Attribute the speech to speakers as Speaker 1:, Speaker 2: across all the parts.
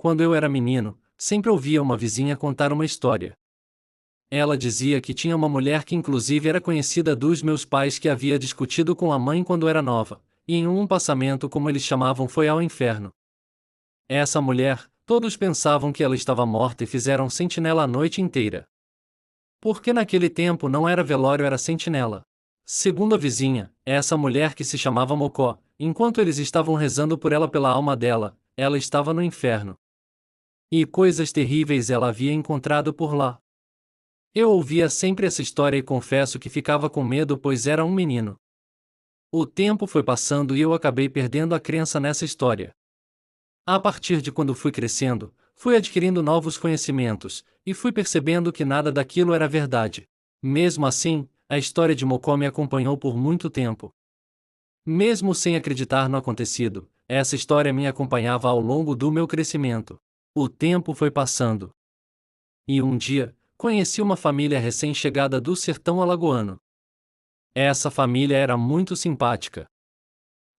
Speaker 1: Quando eu era menino, sempre ouvia uma vizinha contar uma história. Ela dizia que tinha uma mulher que inclusive era conhecida dos meus pais que havia discutido com a mãe quando era nova, e em um passamento como eles chamavam foi ao inferno. Essa mulher, todos pensavam que ela estava morta e fizeram sentinela a noite inteira. Porque naquele tempo não era velório, era sentinela. Segundo a vizinha, essa mulher que se chamava Mocó, enquanto eles estavam rezando por ela pela alma dela, ela estava no inferno. E coisas terríveis ela havia encontrado por lá. Eu ouvia sempre essa história e confesso que ficava com medo pois era um menino. O tempo foi passando e eu acabei perdendo a crença nessa história. A partir de quando fui crescendo, fui adquirindo novos conhecimentos, e fui percebendo que nada daquilo era verdade. Mesmo assim, a história de Mocó me acompanhou por muito tempo. Mesmo sem acreditar no acontecido, essa história me acompanhava ao longo do meu crescimento. O tempo foi passando. E um dia, conheci uma família recém-chegada do sertão alagoano. Essa família era muito simpática.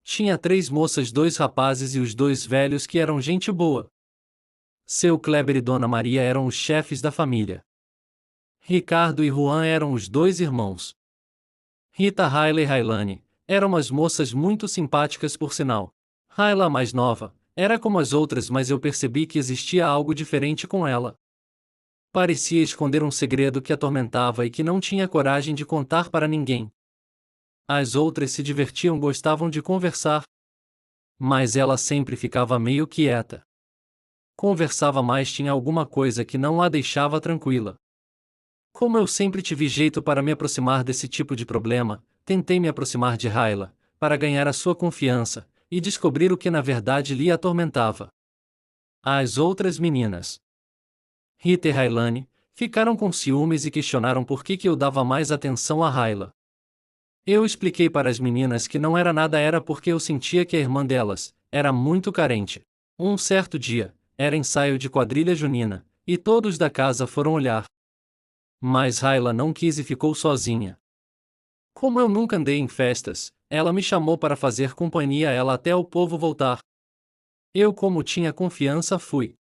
Speaker 1: Tinha 3 moças, 2 rapazes e os 2 velhos que eram gente boa. Seu Kleber e Dona Maria eram os chefes da família. Ricardo e Juan eram os 2 irmãos. Rita, Raila e Railane eram umas moças muito simpáticas por sinal. Raila, a mais nova, era como as outras, mas eu percebi que existia algo diferente com ela. Parecia esconder um segredo que atormentava e que não tinha coragem de contar para ninguém. As outras se divertiam, gostavam de conversar. Mas ela sempre ficava meio quieta. Conversava mais, tinha alguma coisa que não a deixava tranquila. Como eu sempre tive jeito para me aproximar desse tipo de problema, tentei me aproximar de Raila, para ganhar a sua confiança, e descobrir o que na verdade lhe atormentava. As outras meninas, Rita e Railane, ficaram com ciúmes e questionaram por que eu dava mais atenção a Raila. Eu expliquei para as meninas que não era nada, era porque eu sentia que a irmã delas era muito carente. Um certo dia, era ensaio de quadrilha junina, e todos da casa foram olhar. Mas Raila não quis e ficou sozinha. Como eu nunca andei em festas, ela me chamou para fazer companhia a ela até o povo voltar. Eu, como tinha confiança, fui.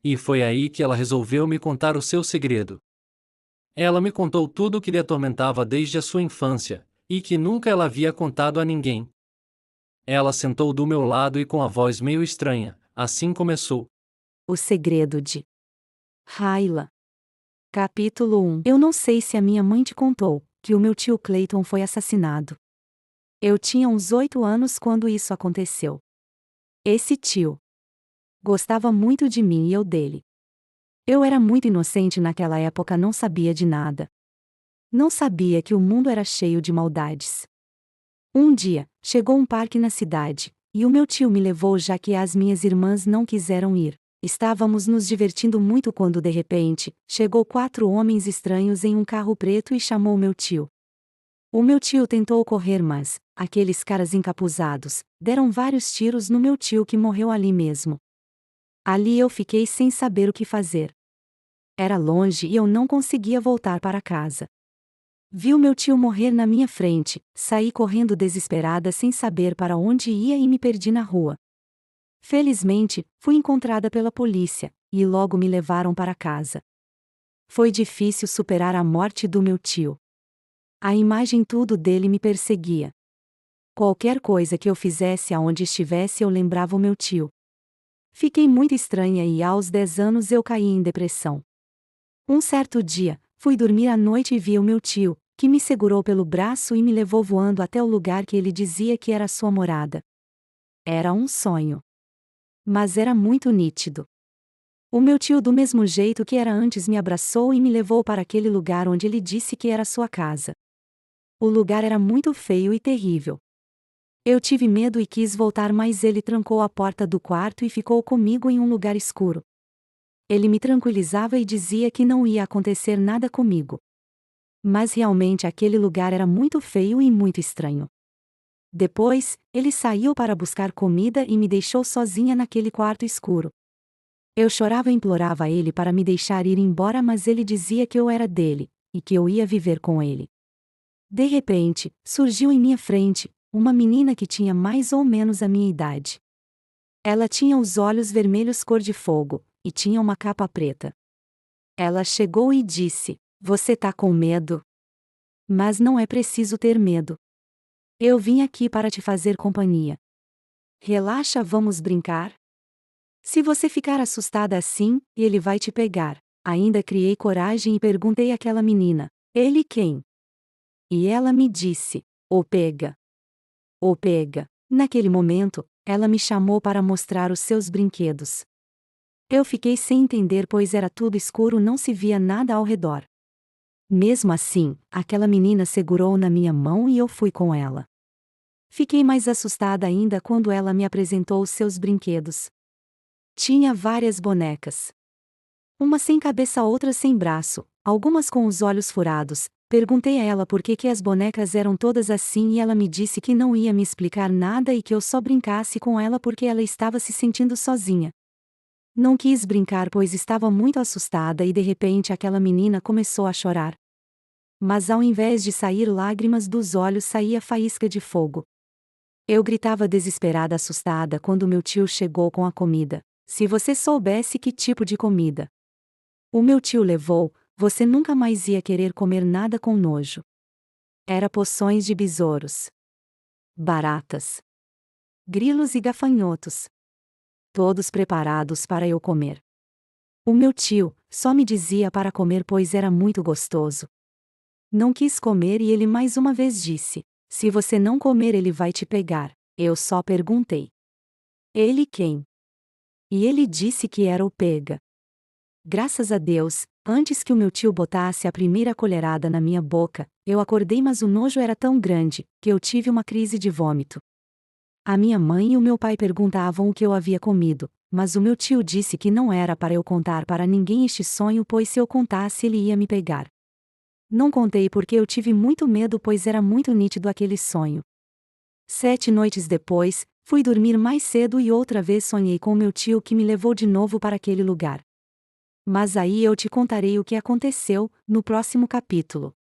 Speaker 1: E foi aí que ela resolveu me contar o seu segredo. Ela me contou tudo o que lhe atormentava desde a sua infância, e que nunca ela havia contado a ninguém. Ela sentou do meu lado e com a voz meio estranha, assim começou.
Speaker 2: O segredo de Raila. Capítulo 1. Eu não sei se a minha mãe te contou que o meu tio Clayton foi assassinado. Eu tinha uns 8 anos quando isso aconteceu. Esse tio gostava muito de mim e eu dele. Eu era muito inocente naquela época, não sabia de nada. Não sabia que o mundo era cheio de maldades. Um dia, chegou um parque na cidade, e o meu tio me levou já que as minhas irmãs não quiseram ir. Estávamos nos divertindo muito quando de repente, chegou 4 homens estranhos em um carro preto e chamou meu tio. O meu tio tentou correr, mas aqueles caras encapuzados deram vários tiros no meu tio, que morreu ali mesmo. Ali eu fiquei sem saber o que fazer. Era longe e eu não conseguia voltar para casa. Vi o meu tio morrer na minha frente, saí correndo desesperada sem saber para onde ia e me perdi na rua. Felizmente, fui encontrada pela polícia, e logo me levaram para casa. Foi difícil superar a morte do meu tio. A imagem tudo dele me perseguia. Qualquer coisa que eu fizesse aonde estivesse eu lembrava o meu tio. Fiquei muito estranha e aos 10 anos eu caí em depressão. Um certo dia, fui dormir à noite e vi o meu tio, que me segurou pelo braço e me levou voando até o lugar que ele dizia que era sua morada. Era um sonho. Mas era muito nítido. O meu tio, do mesmo jeito que era antes, me abraçou e me levou para aquele lugar onde ele disse que era sua casa. O lugar era muito feio e terrível. Eu tive medo e quis voltar, mas ele trancou a porta do quarto e ficou comigo em um lugar escuro. Ele me tranquilizava e dizia que não ia acontecer nada comigo. Mas realmente aquele lugar era muito feio e muito estranho. Depois, ele saiu para buscar comida e me deixou sozinha naquele quarto escuro. Eu chorava e implorava a ele para me deixar ir embora, mas ele dizia que eu era dele, e que eu ia viver com ele. De repente, surgiu em minha frente uma menina que tinha mais ou menos a minha idade. Ela tinha os olhos vermelhos cor de fogo, e tinha uma capa preta. Ela chegou e disse: Você tá com medo? Mas não é preciso ter medo. Eu vim aqui para te fazer companhia. Relaxa, vamos brincar? Se você ficar assustada assim, ele vai te pegar. Ainda criei coragem e perguntei àquela menina: Ele quem? E ela me disse: O pega. O pega. Naquele momento, ela me chamou para mostrar os seus brinquedos. Eu fiquei sem entender, pois era tudo escuro, não se via nada ao redor. Mesmo assim, aquela menina segurou na minha mão e eu fui com ela. Fiquei mais assustada ainda quando ela me apresentou os seus brinquedos. Tinha várias bonecas. Uma sem cabeça, outra sem braço, algumas com os olhos furados. Perguntei a ela por que as bonecas eram todas assim e ela me disse que não ia me explicar nada e que eu só brincasse com ela porque ela estava se sentindo sozinha. Não quis brincar pois estava muito assustada e de repente aquela menina começou a chorar. Mas ao invés de sair lágrimas dos olhos, saía faísca de fogo. Eu gritava desesperada, assustada, quando meu tio chegou com a comida. Se você soubesse que tipo de comida o meu tio levou, você nunca mais ia querer comer nada com nojo. Era poções de besouros, baratas, grilos e gafanhotos. Todos preparados para eu comer. O meu tio só me dizia para comer pois era muito gostoso. Não quis comer e ele mais uma vez disse: Se você não comer ele vai te pegar. Eu só perguntei: Ele quem? E ele disse que era o pega. Graças a Deus, antes que o meu tio botasse a primeira colherada na minha boca, eu acordei, mas o nojo era tão grande que eu tive uma crise de vômito. A minha mãe e o meu pai perguntavam o que eu havia comido, mas o meu tio disse que não era para eu contar para ninguém este sonho, pois se eu contasse ele ia me pegar. Não contei porque eu tive muito medo, pois era muito nítido aquele sonho. 7 noites depois, fui dormir mais cedo e outra vez sonhei com meu tio que me levou de novo para aquele lugar. Mas aí eu te contarei o que aconteceu, no próximo capítulo.